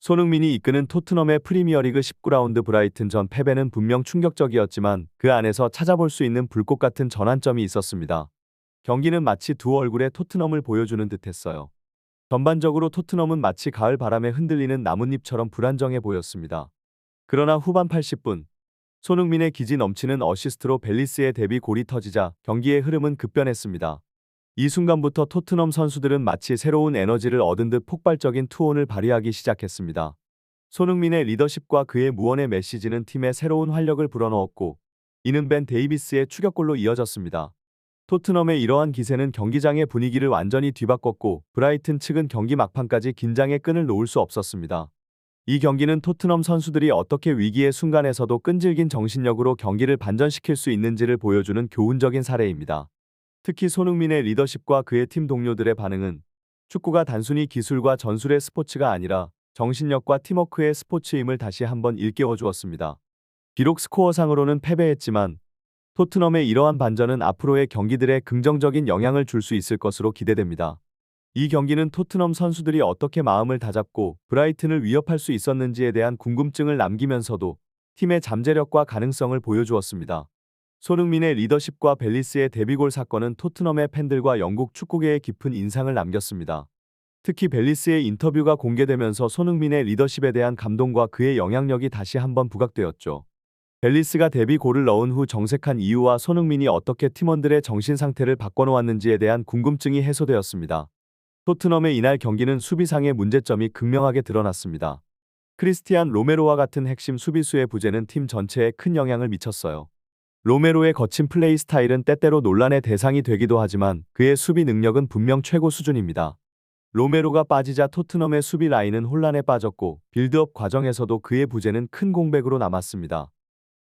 손흥민이 이끄는 토트넘의 프리미어리그 19라운드 브라이튼 전 패배는 분명 충격적이었지만 그 안에서 찾아볼 수 있는 불꽃 같은 전환점이 있었습니다. 경기는 마치 두 얼굴의 토트넘을 보여주는 듯했어요. 전반적으로 토트넘은 마치 가을 바람에 흔들리는 나뭇잎처럼 불안정해 보였습니다. 그러나 후반 80분, 손흥민의 기지 넘치는 어시스트로 벨리스의 데뷔골이 터지자 경기의 흐름은 급변했습니다. 이 순간부터 토트넘 선수들은 마치 새로운 에너지를 얻은 듯 폭발적인 투혼을 발휘하기 시작했습니다. 손흥민의 리더십과 그의 무언의 메시지는 팀에 새로운 활력을 불어넣었고, 이는 벤 데이비스의 추격골로 이어졌습니다. 토트넘의 이러한 기세는 경기장의 분위기를 완전히 뒤바꿨고, 브라이튼 측은 경기 막판까지 긴장의 끈을 놓을 수 없었습니다. 이 경기는 토트넘 선수들이 어떻게 위기의 순간에서도 끈질긴 정신력으로 경기를 반전시킬 수 있는지를 보여주는 교훈적인 사례입니다. 특히 손흥민의 리더십과 그의 팀 동료들의 반응은 축구가 단순히 기술과 전술의 스포츠가 아니라 정신력과 팀워크의 스포츠임을 다시 한번 일깨워 주었습니다. 비록 스코어상으로는 패배했지만 토트넘의 이러한 반전은 앞으로의 경기들에 긍정적인 영향을 줄 수 있을 것으로 기대됩니다. 이 경기는 토트넘 선수들이 어떻게 마음을 다잡고 브라이튼을 위협할 수 있었는지에 대한 궁금증을 남기면서도 팀의 잠재력과 가능성을 보여주었습니다. 손흥민의 리더십과 벨리스의 데뷔골 사건은 토트넘의 팬들과 영국 축구계에 깊은 인상을 남겼습니다. 특히 벨리스의 인터뷰가 공개되면서 손흥민의 리더십에 대한 감동과 그의 영향력이 다시 한번 부각되었죠. 벨리스가 데뷔골을 넣은 후 정색한 이유와 손흥민이 어떻게 팀원들의 정신 상태를 바꿔놓았는지에 대한 궁금증이 해소되었습니다. 토트넘의 이날 경기는 수비상의 문제점이 극명하게 드러났습니다. 크리스티안 로메로와 같은 핵심 수비수의 부재는 팀 전체에 큰 영향을 미쳤어요. 로메로의 거친 플레이 스타일은 때때로 논란의 대상이 되기도 하지만 그의 수비 능력은 분명 최고 수준입니다. 로메로가 빠지자 토트넘의 수비 라인은 혼란에 빠졌고 빌드업 과정에서도 그의 부재는 큰 공백으로 남았습니다.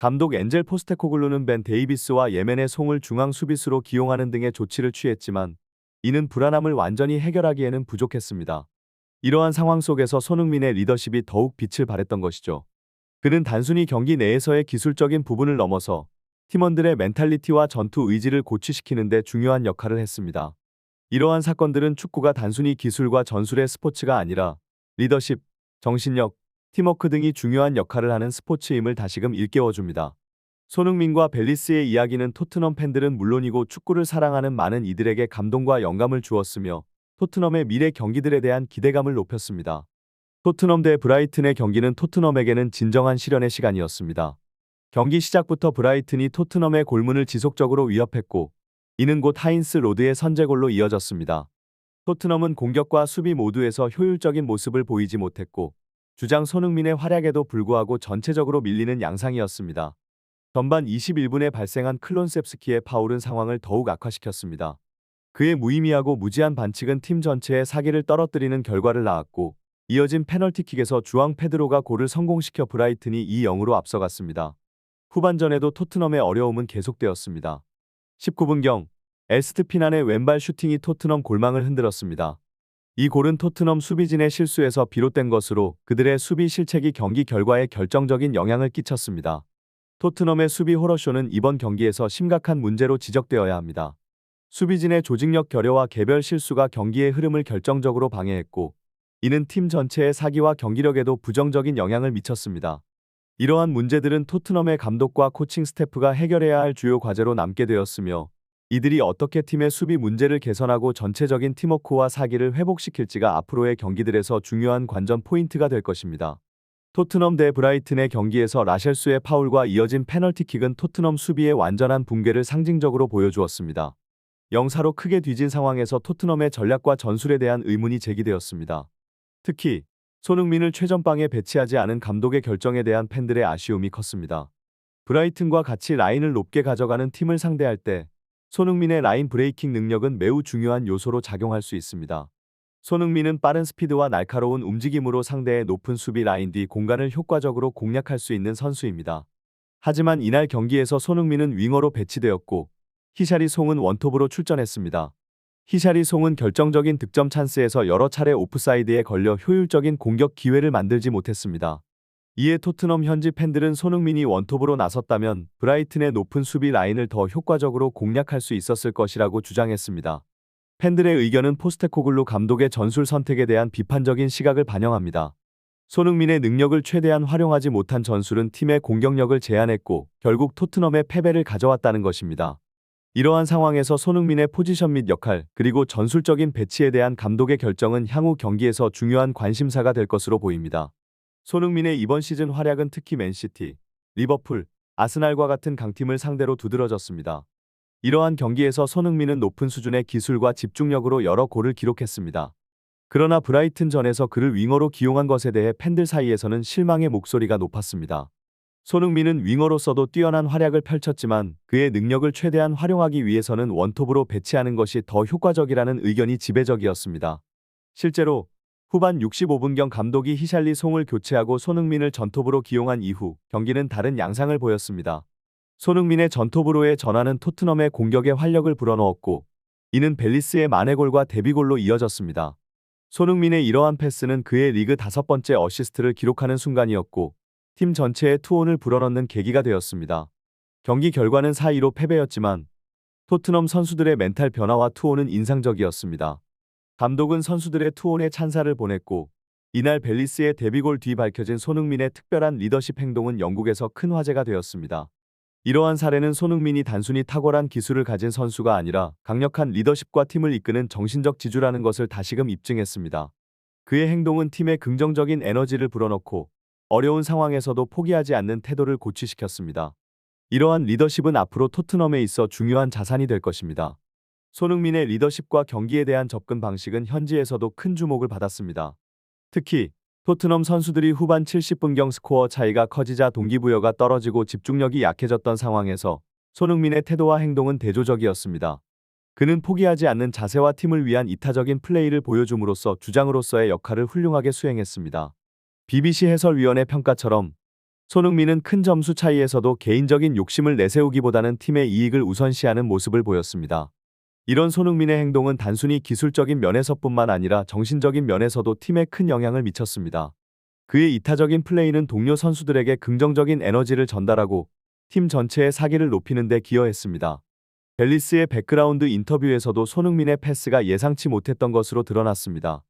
감독 엔젤 포스테코글루는 벤 데이비스와 예멘의 송을 중앙 수비수로 기용하는 등의 조치를 취했지만 이는 불안함을 완전히 해결하기에는 부족했습니다. 이러한 상황 속에서 손흥민의 리더십이 더욱 빛을 발했던 것이죠. 그는 단순히 경기 내에서의 기술적인 부분을 넘어서 팀원들의 멘탈리티와 전투 의지를 고취시키는 데 중요한 역할을 했습니다. 이러한 사건들은 축구가 단순히 기술과 전술의 스포츠가 아니라 리더십, 정신력, 팀워크 등이 중요한 역할을 하는 스포츠임을 다시금 일깨워줍니다. 손흥민과 벨리스의 이야기는 토트넘 팬들은 물론이고 축구를 사랑하는 많은 이들에게 감동과 영감을 주었으며 토트넘의 미래 경기들에 대한 기대감을 높였습니다. 토트넘 대 브라이튼의 경기는 토트넘에게는 진정한 시련의 시간이었습니다. 경기 시작부터 브라이튼이 토트넘의 골문을 지속적으로 위협했고 이는 곧 하인스 로드의 선제골로 이어졌습니다. 토트넘은 공격과 수비 모두에서 효율적인 모습을 보이지 못했고 주장 손흥민의 활약에도 불구하고 전체적으로 밀리는 양상이었습니다. 전반 21분에 발생한 클론셉스키의 파울은 상황을 더욱 악화시켰습니다. 그의 무의미하고 무지한 반칙은 팀 전체의 사기를 떨어뜨리는 결과를 낳았고 이어진 페널티킥에서 주앙 페드로가 골을 성공시켜 브라이튼이 2-0으로 앞서갔습니다. 후반전에도 토트넘의 어려움은 계속되었습니다. 19분경 에스트피난의 왼발 슈팅이 토트넘 골망을 흔들었습니다. 이 골은 토트넘 수비진의 실수에서 비롯된 것으로 그들의 수비 실책이 경기 결과에 결정적인 영향을 끼쳤습니다. 토트넘의 수비 호러쇼는 이번 경기에서 심각한 문제로 지적되어야 합니다. 수비진의 조직력 결여와 개별 실수가 경기의 흐름을 결정적으로 방해했고 이는 팀 전체의 사기와 경기력에도 부정적인 영향을 미쳤습니다. 이러한 문제들은 토트넘의 감독과 코칭 스태프가 해결해야 할 주요 과제로 남게 되었으며 이들이 어떻게 팀의 수비 문제를 개선하고 전체적인 팀워크와 사기를 회복시킬지가 앞으로의 경기들에서 중요한 관전 포인트가 될 것입니다. 토트넘 대 브라이튼의 경기에서 라셸수의 파울과 이어진 페널티킥은 토트넘 수비의 완전한 붕괴를 상징적으로 보여주었습니다. 0-4로 크게 뒤진 상황에서 토트넘의 전략과 전술에 대한 의문이 제기되었습니다. 특히 손흥민을 최전방에 배치하지 않은 감독의 결정에 대한 팬들의 아쉬움이 컸습니다. 브라이튼과 같이 라인을 높게 가져가는 팀을 상대할 때 손흥민의 라인 브레이킹 능력은 매우 중요한 요소로 작용할 수 있습니다. 손흥민은 빠른 스피드와 날카로운 움직임으로 상대의 높은 수비 라인 뒤 공간을 효과적으로 공략할 수 있는 선수입니다. 하지만 이날 경기에서 손흥민은 윙어로 배치되었고 히샤리송은 원톱으로 출전했습니다. 히샤리송은 결정적인 득점 찬스에서 여러 차례 오프사이드에 걸려 효율적인 공격 기회를 만들지 못했습니다. 이에 토트넘 현지 팬들은 손흥민이 원톱으로 나섰다면 브라이튼의 높은 수비 라인을 더 효과적으로 공략할 수 있었을 것이라고 주장했습니다. 팬들의 의견은 포스테코글루 감독의 전술 선택에 대한 비판적인 시각을 반영합니다. 손흥민의 능력을 최대한 활용하지 못한 전술은 팀의 공격력을 제한했고 결국 토트넘의 패배를 가져왔다는 것입니다. 이러한 상황에서 손흥민의 포지션 및 역할, 그리고 전술적인 배치에 대한 감독의 결정은 향후 경기에서 중요한 관심사가 될 것으로 보입니다. 손흥민의 이번 시즌 활약은 특히 맨시티, 리버풀, 아스날과 같은 강팀을 상대로 두드러졌습니다. 이러한 경기에서 손흥민은 높은 수준의 기술과 집중력으로 여러 골을 기록했습니다. 그러나 브라이튼전에서 그를 윙어로 기용한 것에 대해 팬들 사이에서는 실망의 목소리가 높았습니다. 손흥민은 윙어로서도 뛰어난 활약을 펼쳤지만 그의 능력을 최대한 활용하기 위해서는 원톱으로 배치하는 것이 더 효과적이라는 의견이 지배적이었습니다. 실제로 후반 65분경 감독이 히샬리송을 교체하고 손흥민을 전톱으로 기용한 이후 경기는 다른 양상을 보였습니다. 손흥민의 전톱으로의 전환은 토트넘의 공격에 활력을 불어넣었고 이는 벨리스의 만회골과 데뷔골로 이어졌습니다. 손흥민의 이러한 패스는 그의 리그 5번째 어시스트를 기록하는 순간이었고 팀 전체의 투혼을 불어넣는 계기가 되었습니다. 경기 결과는 4-2로 패배였지만 토트넘 선수들의 멘탈 변화와 투혼은 인상적이었습니다. 감독은 선수들의 투혼에 찬사를 보냈고 이날 벨리스의 데뷔골 뒤 밝혀진 손흥민의 특별한 리더십 행동은 영국에서 큰 화제가 되었습니다. 이러한 사례는 손흥민이 단순히 탁월한 기술을 가진 선수가 아니라 강력한 리더십과 팀을 이끄는 정신적 지주라는 것을 다시금 입증했습니다. 그의 행동은 팀에 긍정적인 에너지를 불어넣고 어려운 상황에서도 포기하지 않는 태도를 고취시켰습니다. 이러한 리더십은 앞으로 토트넘에 있어 중요한 자산이 될 것입니다. 손흥민의 리더십과 경기에 대한 접근 방식은 현지에서도 큰 주목을 받았습니다. 특히 토트넘 선수들이 후반 70분경 스코어 차이가 커지자 동기부여가 떨어지고 집중력이 약해졌던 상황에서 손흥민의 태도와 행동은 대조적이었습니다. 그는 포기하지 않는 자세와 팀을 위한 이타적인 플레이를 보여줌으로써 주장으로서의 역할을 훌륭하게 수행했습니다. BBC 해설위원의 평가처럼 손흥민은 큰 점수 차이에서도 개인적인 욕심을 내세우기보다는 팀의 이익을 우선시하는 모습을 보였습니다. 이런 손흥민의 행동은 단순히 기술적인 면에서뿐만 아니라 정신적인 면에서도 팀에 큰 영향을 미쳤습니다. 그의 이타적인 플레이는 동료 선수들에게 긍정적인 에너지를 전달하고 팀 전체의 사기를 높이는 데 기여했습니다. 벨리스의 백그라운드 인터뷰에서도 손흥민의 패스가 예상치 못했던 것으로 드러났습니다.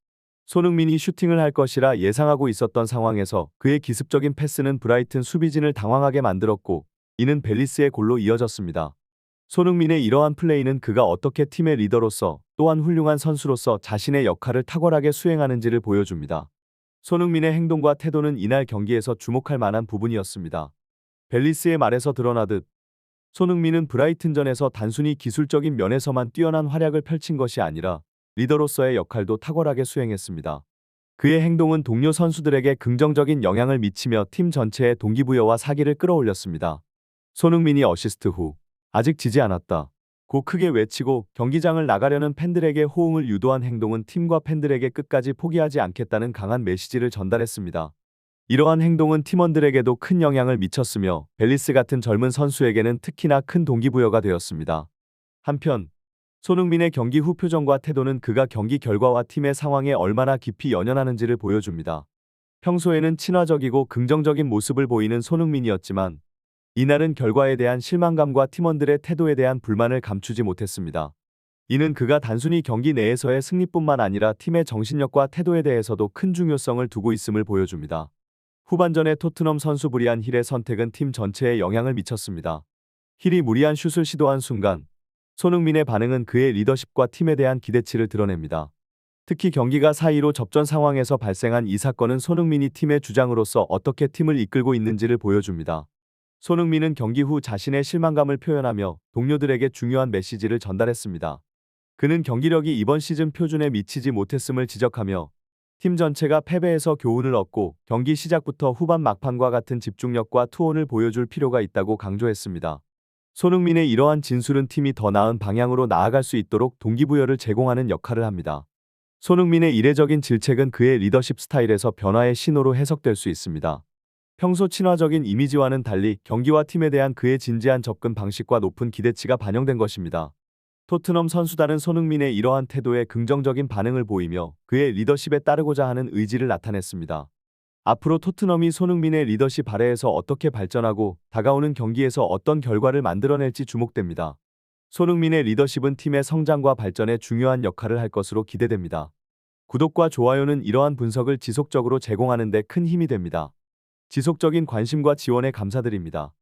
손흥민이 슈팅을 할 것이라 예상하고 있었던 상황에서 그의 기습적인 패스는 브라이튼 수비진을 당황하게 만들었고 이는 벨리스의 골로 이어졌습니다. 손흥민의 이러한 플레이는 그가 어떻게 팀의 리더로서 또한 훌륭한 선수로서 자신의 역할을 탁월하게 수행하는지를 보여줍니다. 손흥민의 행동과 태도는 이날 경기에서 주목할 만한 부분이었습니다. 벨리스의 말에서 드러나듯 손흥민은 브라이튼전에서 단순히 기술적인 면에서만 뛰어난 활약을 펼친 것이 아니라 리더로서의 역할도 탁월하게 수행했습니다. 그의 행동은 동료 선수들에게 긍정적인 영향을 미치며 팀 전체의 동기부여와 사기를 끌어올렸습니다. 손흥민이 어시스트 후 아직 지지 않았다 고 크게 외치고 경기장을 나가려는 팬들에게 호응을 유도한 행동은 팀과 팬들에게 끝까지 포기하지 않겠다는 강한 메시지를 전달했습니다. 이러한 행동은 팀원들에게도 큰 영향을 미쳤으며 벨리스 같은 젊은 선수에게는 특히나 큰 동기부여가 되었습니다. 한편 손흥민의 경기 후 표정과 태도는 그가 경기 결과와 팀의 상황에 얼마나 깊이 연연하는지를 보여줍니다. 평소에는 친화적이고 긍정적인 모습을 보이는 손흥민이었지만 이날은 결과에 대한 실망감과 팀원들의 태도에 대한 불만을 감추지 못했습니다. 이는 그가 단순히 경기 내에서의 승리뿐만 아니라 팀의 정신력과 태도에 대해서도 큰 중요성을 두고 있음을 보여줍니다. 후반전에 토트넘 선수 브리안 힐의 선택은 팀 전체에 영향을 미쳤습니다. 힐이 무리한 슛을 시도한 순간 손흥민의 반응은 그의 리더십과 팀에 대한 기대치를 드러냅니다. 특히 경기가 4-2로 접전 상황에서 발생한 이 사건은 손흥민이 팀의 주장으로서 어떻게 팀을 이끌고 있는지를 보여줍니다. 손흥민은 경기 후 자신의 실망감을 표현하며 동료들에게 중요한 메시지를 전달했습니다. 그는 경기력이 이번 시즌 표준에 미치지 못했음을 지적하며 팀 전체가 패배에서 교훈을 얻고 경기 시작부터 후반 막판과 같은 집중력과 투혼을 보여줄 필요가 있다고 강조했습니다. 손흥민의 이러한 진술은 팀이 더 나은 방향으로 나아갈 수 있도록 동기부여를 제공하는 역할을 합니다. 손흥민의 이례적인 질책은 그의 리더십 스타일에서 변화의 신호로 해석될 수 있습니다. 평소 친화적인 이미지와는 달리 경기와 팀에 대한 그의 진지한 접근 방식과 높은 기대치가 반영된 것입니다. 토트넘 선수단은 손흥민의 이러한 태도에 긍정적인 반응을 보이며 그의 리더십에 따르고자 하는 의지를 나타냈습니다. 앞으로 토트넘이 손흥민의 리더십 아래에서 어떻게 발전하고 다가오는 경기에서 어떤 결과를 만들어낼지 주목됩니다. 손흥민의 리더십은 팀의 성장과 발전에 중요한 역할을 할 것으로 기대됩니다. 구독과 좋아요는 이러한 분석을 지속적으로 제공하는 데 큰 힘이 됩니다. 지속적인 관심과 지원에 감사드립니다.